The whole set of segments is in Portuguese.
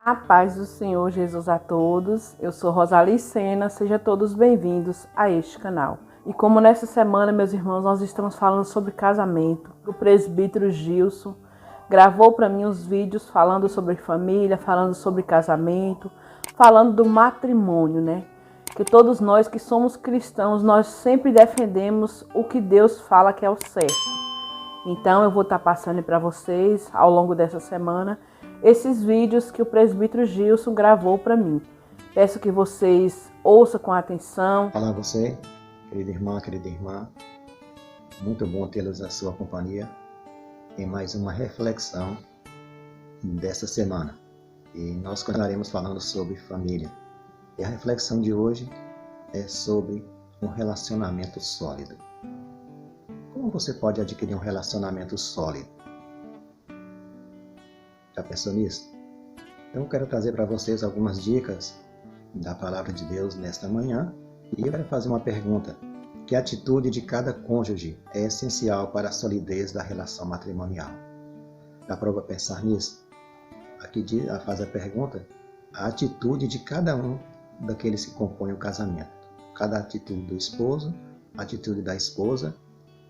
A paz do Senhor Jesus a todos. Eu sou Rosali Sena, sejam todos bem-vindos a este canal. E como nessa semana, meus irmãos, nós estamos falando sobre casamento, o presbítero Gilson gravou para mim os vídeos falando sobre família, falando sobre casamento, falando do matrimônio, né? Que todos nós que somos cristãos, nós sempre defendemos o que Deus fala que é o certo. Então eu vou estar passando para vocês ao longo dessa semana esses vídeos que o presbítero Gilson gravou para mim. Peço que vocês ouçam com atenção. Olá você, querida irmã, muito bom tê-los na sua companhia em mais uma reflexão desta semana. E nós continuaremos falando sobre família. E a reflexão de hoje é sobre um relacionamento sólido. Como você pode adquirir um relacionamento sólido? Já pensou nisso? Então eu quero trazer para vocês algumas dicas da Palavra de Deus nesta manhã. E eu quero fazer uma pergunta. Que atitude de cada cônjuge é essencial para a solidez da relação matrimonial? Dá para pensar nisso? Aqui faz a pergunta, a atitude de cada um daqueles que compõem o casamento. Cada atitude do esposo, a atitude da esposa,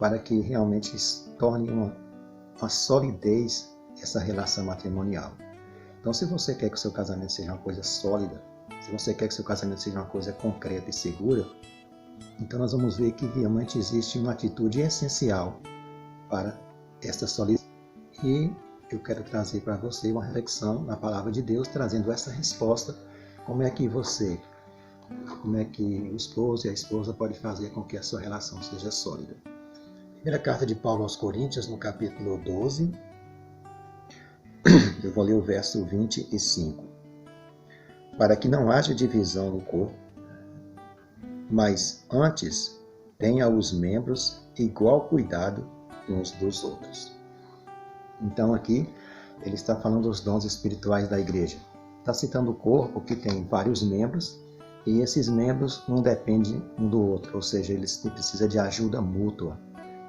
para que realmente se torne uma solidez essa relação matrimonial. Então, se você quer que o seu casamento seja uma coisa sólida, se você quer que o seu casamento seja uma coisa concreta e segura, então nós vamos ver que realmente existe uma atitude essencial para esta solidez. E eu quero trazer para você uma reflexão na Palavra de Deus, trazendo essa resposta, como é que o esposo e a esposa podem fazer com que a sua relação seja sólida. Primeira carta de Paulo aos Coríntios, no capítulo 12, eu vou ler o verso 25. Para que não haja divisão no corpo, mas antes tenha os membros igual cuidado uns dos outros. Então aqui ele está falando dos dons espirituais da igreja. Está citando o corpo que tem vários membros e esses membros não dependem um do outro, ou seja, eles precisam de ajuda mútua.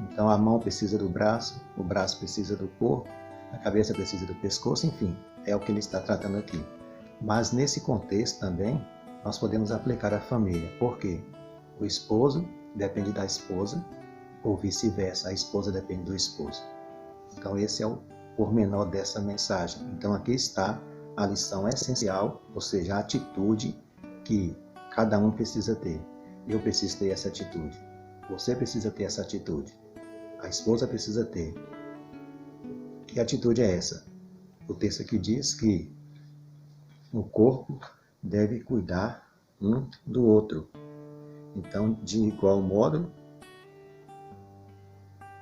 Então a mão precisa do braço, o braço precisa do corpo, a cabeça precisa do pescoço, enfim, é o que ele está tratando aqui. Mas nesse contexto também, nós podemos aplicar a família, porque o esposo depende da esposa, ou vice-versa, a esposa depende do esposo. Então esse é o pormenor dessa mensagem. Então aqui está a lição essencial, ou seja, a atitude que cada um precisa ter. Eu preciso ter essa atitude, você precisa ter essa atitude, a esposa precisa ter. Que atitude é essa? O texto aqui diz que o corpo deve cuidar um do outro. Então, de igual modo,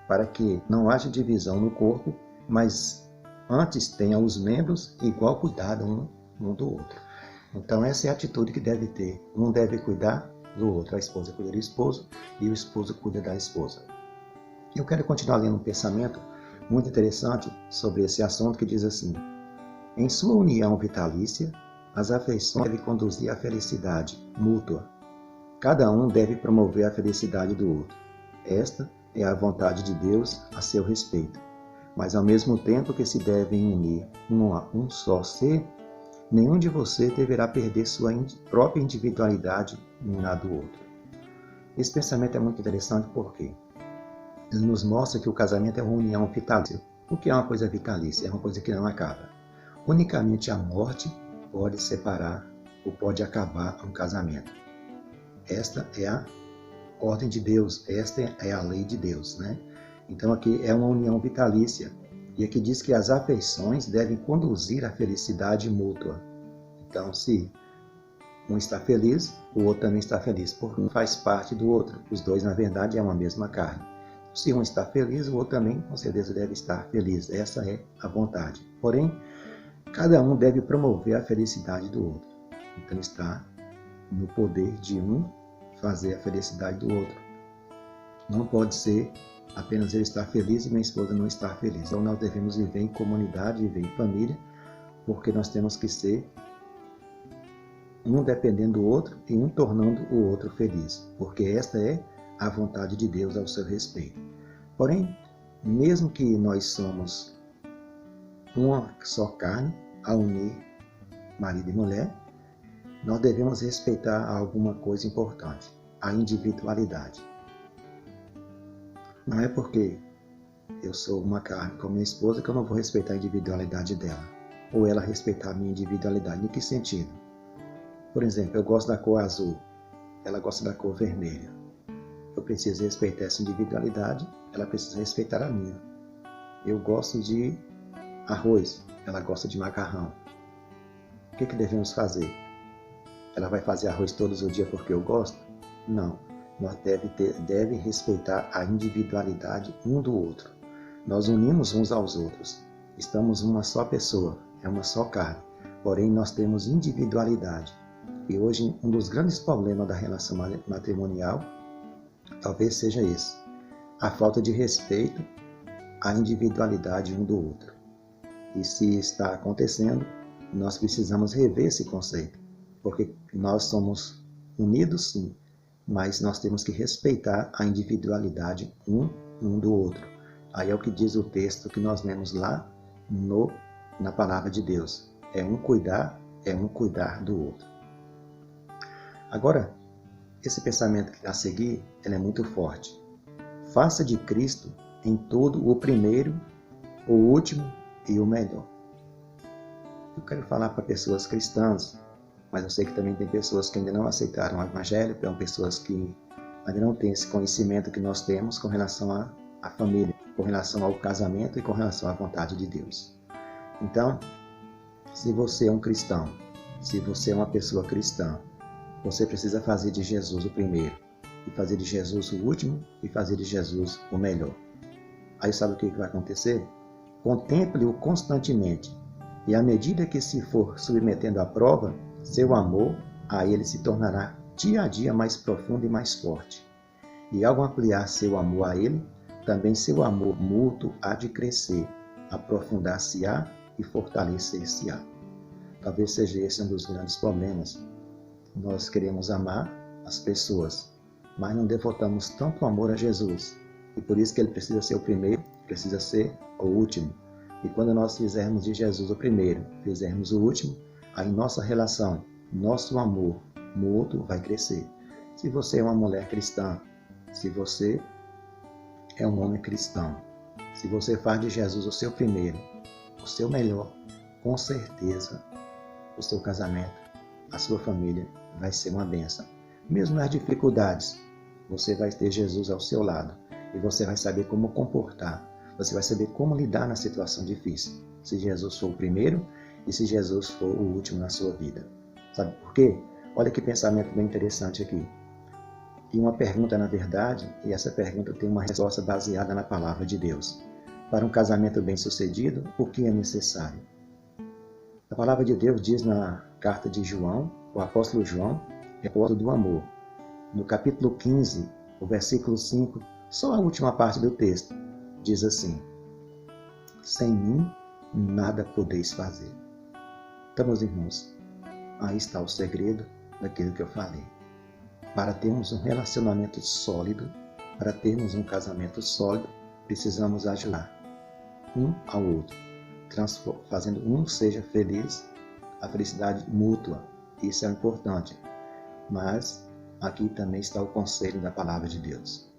para que não haja divisão no corpo, mas antes tenha os membros igual cuidado um do outro. Então, essa é a atitude que deve ter. Um deve cuidar do outro. A esposa cuida do esposo e o esposo cuida da esposa. Eu quero continuar lendo um pensamento muito interessante sobre esse assunto que diz assim: em sua união vitalícia, as afeições devem conduzir à felicidade mútua. Cada um deve promover a felicidade do outro. Esta é a vontade de Deus a seu respeito. Mas ao mesmo tempo que se devem unir um só ser, nenhum de vocês deverá perder sua própria individualidade um na do outro. Esse pensamento é muito interessante porque ele nos mostra que o casamento é uma união vitalícia. O que é uma coisa vitalícia? É uma coisa que não acaba. Unicamente a morte pode separar ou pode acabar um casamento. Esta é a ordem de Deus, esta é a lei de Deus, né? Então aqui é uma união vitalícia. E aqui diz que as afeições devem conduzir à felicidade mútua. Então, se um está feliz, o outro também está feliz, porque um faz parte do outro. Os dois, na verdade, é uma mesma carne. Se um está feliz, o outro também, com certeza, deve estar feliz. Essa é a vontade. Porém, cada um deve promover a felicidade do outro. Então, está no poder de um fazer a felicidade do outro. Não pode ser apenas ele estar feliz e minha esposa não estar feliz. Então, nós devemos viver em comunidade, viver em família, porque nós temos que ser um dependendo do outro e um tornando o outro feliz. Porque esta é a vontade de Deus ao seu respeito. Porém, mesmo que nós somos uma só carne, ao unir marido e mulher, nós devemos respeitar alguma coisa importante, a individualidade. Não é porque eu sou uma carne com minha esposa que eu não vou respeitar a individualidade dela, ou ela respeitar a minha individualidade. Em que sentido? Por exemplo, eu gosto da cor azul, ela gosta da cor vermelha. Eu preciso respeitar essa individualidade, ela precisa respeitar a minha. Eu gosto de arroz, ela gosta de macarrão. O que devemos fazer? Ela vai fazer arroz todos os dias porque eu gosto? Não. Nós deve respeitar a individualidade um do outro. Nós unimos uns aos outros. Estamos uma só pessoa, é uma só carne. Porém, nós temos individualidade. E hoje, um dos grandes problemas da relação matrimonial talvez seja esse. A falta de respeito à individualidade um do outro. E se está acontecendo, nós precisamos rever esse conceito. Porque nós somos unidos, sim, mas nós temos que respeitar a individualidade um do outro. Aí é o que diz o texto que nós lemos lá na palavra de Deus. É um cuidar do outro. Agora, esse pensamento que a seguir, ele é muito forte. Faça de Cristo em tudo o primeiro, o último e o melhor. Eu quero falar para pessoas cristãs, mas eu sei que também tem pessoas que ainda não aceitaram o Evangelho, são pessoas que ainda não têm esse conhecimento que nós temos com relação à família, com relação ao casamento e com relação à vontade de Deus. Então, se você é um cristão, se você é uma pessoa cristã, você precisa fazer de Jesus o primeiro, e fazer de Jesus o último, e fazer de Jesus o melhor. Aí sabe o que vai acontecer? Contemple-o constantemente, e à medida que se for submetendo à prova, seu amor a ele se tornará dia a dia mais profundo e mais forte. E ao ampliar seu amor a ele, também seu amor mútuo há de crescer, aprofundar-se-á e fortalecer-se-á. Talvez seja esse um dos grandes problemas. Nós queremos amar as pessoas, mas não devotamos tanto amor a Jesus. E por isso que ele precisa ser o primeiro, precisa ser o último. E quando nós fizermos de Jesus o primeiro, fizermos o último, aí nossa relação, nosso amor mútuo vai crescer. Se você é uma mulher cristã, se você é um homem cristão, se você faz de Jesus o seu primeiro, o seu melhor, com certeza o seu casamento, a sua família vai ser uma bênção. Mesmo nas dificuldades, você vai ter Jesus ao seu lado e você vai saber como comportar, você vai saber como lidar na situação difícil, se Jesus for o primeiro e se Jesus for o último na sua vida. Sabe por quê? Olha que pensamento bem interessante aqui. E uma pergunta, na verdade, e essa pergunta tem uma resposta baseada na palavra de Deus. Para um casamento bem-sucedido, o que é necessário? A palavra de Deus diz na carta de João, o apóstolo João, apóstolo do amor. No capítulo 15, o versículo 5, só a última parte do texto, diz assim: sem mim, nada podeis fazer. Então, meus irmãos, aí está o segredo daquilo que eu falei. Para termos um relacionamento sólido, para termos um casamento sólido, precisamos ajudar um ao outro, fazendo um seja feliz, a felicidade mútua. Isso é importante. Mas aqui também está o conselho da palavra de Deus.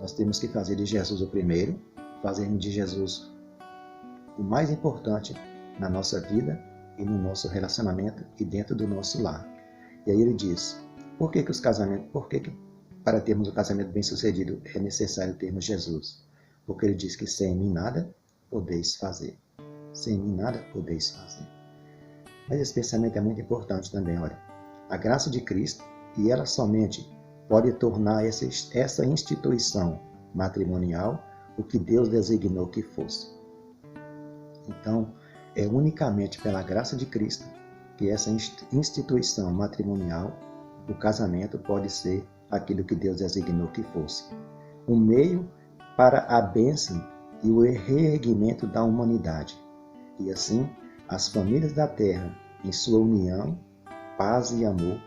Nós temos que fazer de Jesus o primeiro, fazer de Jesus o mais importante na nossa vida e no nosso relacionamento e dentro do nosso lar. E aí ele diz, por que para termos um casamento bem-sucedido é necessário termos Jesus? Porque ele diz que sem mim nada podeis fazer. Sem mim nada podeis fazer. Mas esse pensamento é muito importante também, olha. A graça de Cristo, e ela somente pode tornar essa instituição matrimonial o que Deus designou que fosse. Então, é unicamente pela graça de Cristo que essa instituição matrimonial, o casamento, pode ser aquilo que Deus designou que fosse. Um meio para a bênção e o reerguimento da humanidade. E assim, as famílias da terra, em sua união, paz e amor,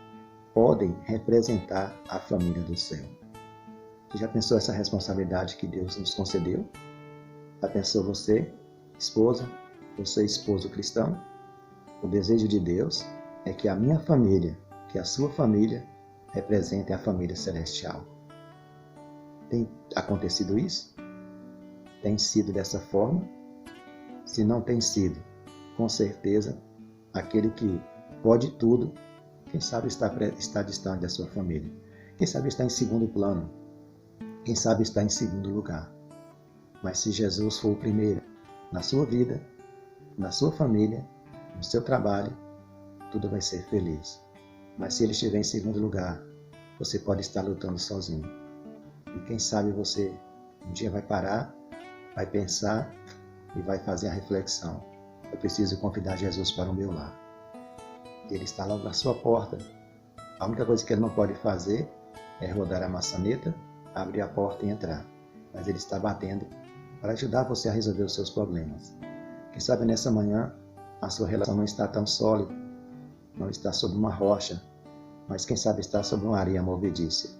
podem representar a família do céu. Você já pensou essa responsabilidade que Deus nos concedeu? Já pensou você, esposa, você esposo cristão? O desejo de Deus é que a minha família, que a sua família, represente a família celestial. Tem acontecido isso? Tem sido dessa forma? Se não tem sido, com certeza, aquele que pode tudo, quem sabe está distante da sua família. Quem sabe está em segundo plano. Quem sabe está em segundo lugar. Mas se Jesus for o primeiro na sua vida, na sua família, no seu trabalho, tudo vai ser feliz. Mas se ele estiver em segundo lugar, você pode estar lutando sozinho. E quem sabe você um dia vai parar, vai pensar e vai fazer a reflexão. Eu preciso convidar Jesus para o meu lar. Ele está lá na sua porta. A única coisa que ele não pode fazer é rodar a maçaneta, abrir a porta e entrar. Mas ele está batendo para ajudar você a resolver os seus problemas. Quem sabe nessa manhã a sua relação não está tão sólida, não está sobre uma rocha, mas quem sabe está sobre uma areia movediça.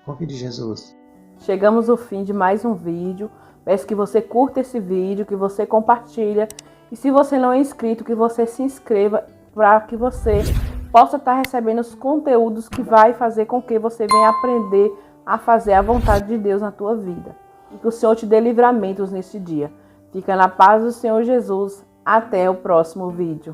Convide Jesus. Chegamos ao fim de mais um vídeo. Peço que você curta esse vídeo, que você compartilhe. E se você não é inscrito, que você se inscreva para que você possa estar recebendo os conteúdos que vai fazer com que você venha aprender a fazer a vontade de Deus na tua vida. E que o Senhor te dê livramentos neste dia. Fica na paz do Senhor Jesus. Até o próximo vídeo.